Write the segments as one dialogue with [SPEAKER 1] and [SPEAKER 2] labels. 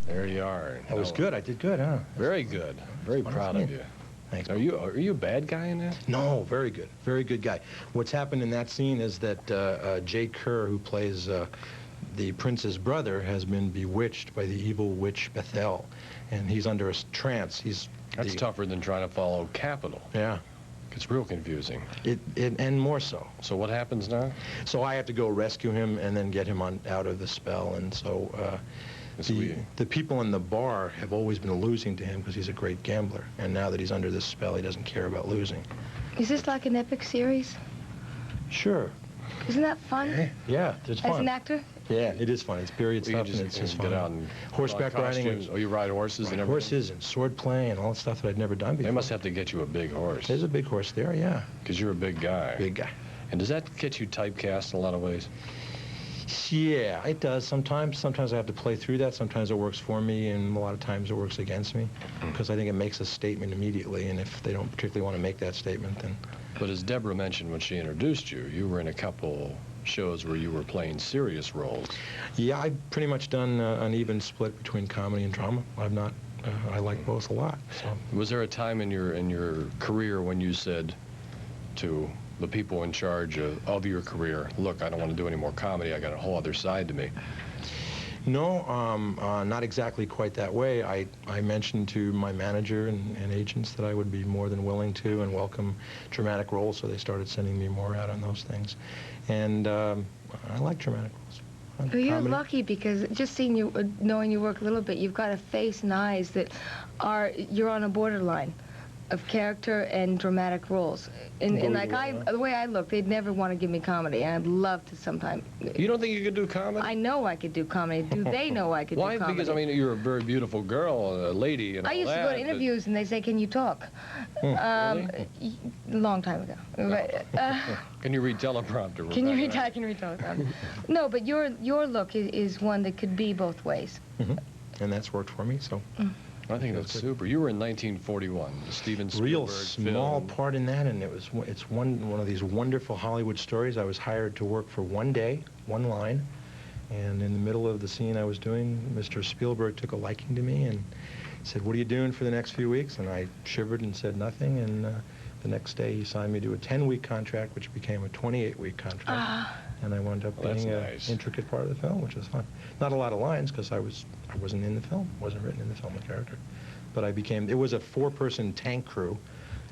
[SPEAKER 1] There you are.
[SPEAKER 2] That was good. I did good, huh?
[SPEAKER 1] Very good. Very proud of you.
[SPEAKER 2] Thanks.
[SPEAKER 1] Are you a bad guy in that?
[SPEAKER 2] No, very good. Very good guy. What's happened in that scene is that Jay Kerr, who plays the prince's brother, has been bewitched by the evil witch Bethel, and he's under a trance.
[SPEAKER 1] That's tougher than trying to follow Capital.
[SPEAKER 2] Yeah.
[SPEAKER 1] It's real confusing.
[SPEAKER 2] And more so.
[SPEAKER 1] So what happens now?
[SPEAKER 2] So I have to go rescue him and then get him out of the spell, and so the people in the bar have always been losing to him because he's a great gambler, and now that he's under this spell, he doesn't care about losing.
[SPEAKER 3] Is this like an epic series?
[SPEAKER 2] Sure.
[SPEAKER 3] Isn't that fun?
[SPEAKER 2] Yeah, it's fun.
[SPEAKER 3] As an actor?
[SPEAKER 2] Yeah, it is fun. It's period stuff, and it's just fun.
[SPEAKER 1] Get out and
[SPEAKER 2] horseback riding.
[SPEAKER 1] Oh, you ride horses and everything?
[SPEAKER 2] Horses and sword play and all that stuff that I'd never done before.
[SPEAKER 1] They must have to get you a big horse.
[SPEAKER 2] There's a big horse there, yeah.
[SPEAKER 1] Because you're a big guy.
[SPEAKER 2] Big guy.
[SPEAKER 1] And does that get you typecast in a lot of ways?
[SPEAKER 2] Yeah, it does sometimes. Sometimes I have to play through that. Sometimes it works for me, and a lot of times it works against me. Because I think it makes a statement immediately, and if they don't particularly want to make that statement, then...
[SPEAKER 1] But as Deborah mentioned when she introduced you, you were in a couple shows where you were playing serious roles.
[SPEAKER 2] Yeah, I've pretty much done an even split between comedy and drama. I like both a lot. So.
[SPEAKER 1] Was there a time in your career when you said to the people in charge of your career, look, I don't want to do any more comedy, I got a whole other side to me?
[SPEAKER 2] No, not exactly quite that way. I mentioned to my manager and agents that I would be more than willing to and welcome dramatic roles, so they started sending me more out on those things. And I like dramatic roles.
[SPEAKER 3] Well, you're lucky because just seeing you, knowing you work a little bit, you've got a face and eyes that you're on a borderline of character and dramatic roles. And like the way I look, they'd never want to give me comedy, and I'd love to sometime.
[SPEAKER 1] You don't think you could do comedy?
[SPEAKER 3] I know I could do comedy. Do they know I could do comedy?
[SPEAKER 1] Why? Because, I mean, you're a very beautiful girl, a lady, and all that.
[SPEAKER 3] I used to go to interviews, and they say, can you talk?
[SPEAKER 1] Really?
[SPEAKER 3] A long time ago.
[SPEAKER 1] Can you read teleprompter?
[SPEAKER 3] Can you read teleprompter? No, but your look is one that could be both ways.
[SPEAKER 2] And that's worked for me, so...
[SPEAKER 1] I think that's super. You were in 1941, the Steven Spielberg
[SPEAKER 2] real small
[SPEAKER 1] film.
[SPEAKER 2] part in that, and it's one of these wonderful Hollywood stories. I was hired to work for one day, one line, and in the middle of the scene I was doing, Mr. Spielberg took a liking to me and said, what are you doing for the next few weeks? And I shivered and said nothing, and the next day he signed me to a 10-week contract, which became a 28-week contract. And I wound up being an intricate part of the film, which was fun. Not a lot of lines, because I wasn't in the film, wasn't written in the film, the character. But it was a 4-person tank crew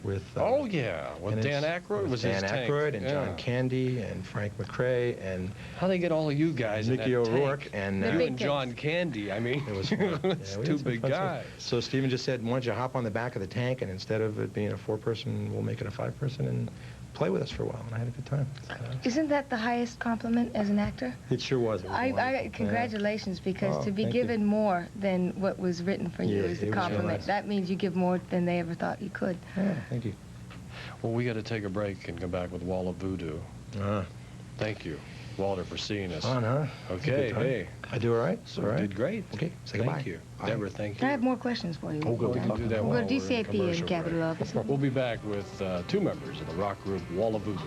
[SPEAKER 2] with...
[SPEAKER 1] oh, yeah, with Dan Aykroyd was his tank.
[SPEAKER 2] Dan Aykroyd and John Candy and Frank McRae and...
[SPEAKER 1] How they get all of you guys
[SPEAKER 2] Nicky
[SPEAKER 1] in that
[SPEAKER 2] O'Rourke
[SPEAKER 1] tank?
[SPEAKER 2] and...
[SPEAKER 1] you and John Candy, I mean,
[SPEAKER 2] it was fun.
[SPEAKER 1] it's two big guys.
[SPEAKER 2] So Steven just said, why don't you hop on the back of the tank, and instead of it being a 4-person, we'll make it a 5-person, and play with us for a while, and I had a good time.
[SPEAKER 3] Isn't that the highest compliment as an actor?
[SPEAKER 2] It sure was.
[SPEAKER 3] Congratulations, because to be given more than what was written for you is a compliment. That means you give more than they ever thought you could.
[SPEAKER 2] Yeah, thank you.
[SPEAKER 1] Well, we got to take a break and come back with Wall of Voodoo. Thank you, Walter, for seeing us.
[SPEAKER 2] Fun, huh?
[SPEAKER 1] Okay, hey.
[SPEAKER 2] I do all right? All right.
[SPEAKER 1] You did great.
[SPEAKER 2] Okay, say goodbye.
[SPEAKER 1] Thank you. Deborah, thank you.
[SPEAKER 3] I have more questions for you.
[SPEAKER 2] Oh, good.
[SPEAKER 1] We can do that
[SPEAKER 3] We'll
[SPEAKER 1] while
[SPEAKER 3] go to
[SPEAKER 1] we're in
[SPEAKER 3] DCAP in
[SPEAKER 1] commercial
[SPEAKER 3] Capitol
[SPEAKER 1] break.
[SPEAKER 3] Office.
[SPEAKER 1] We'll be back with 2 members of the rock group Wall of Voodoo.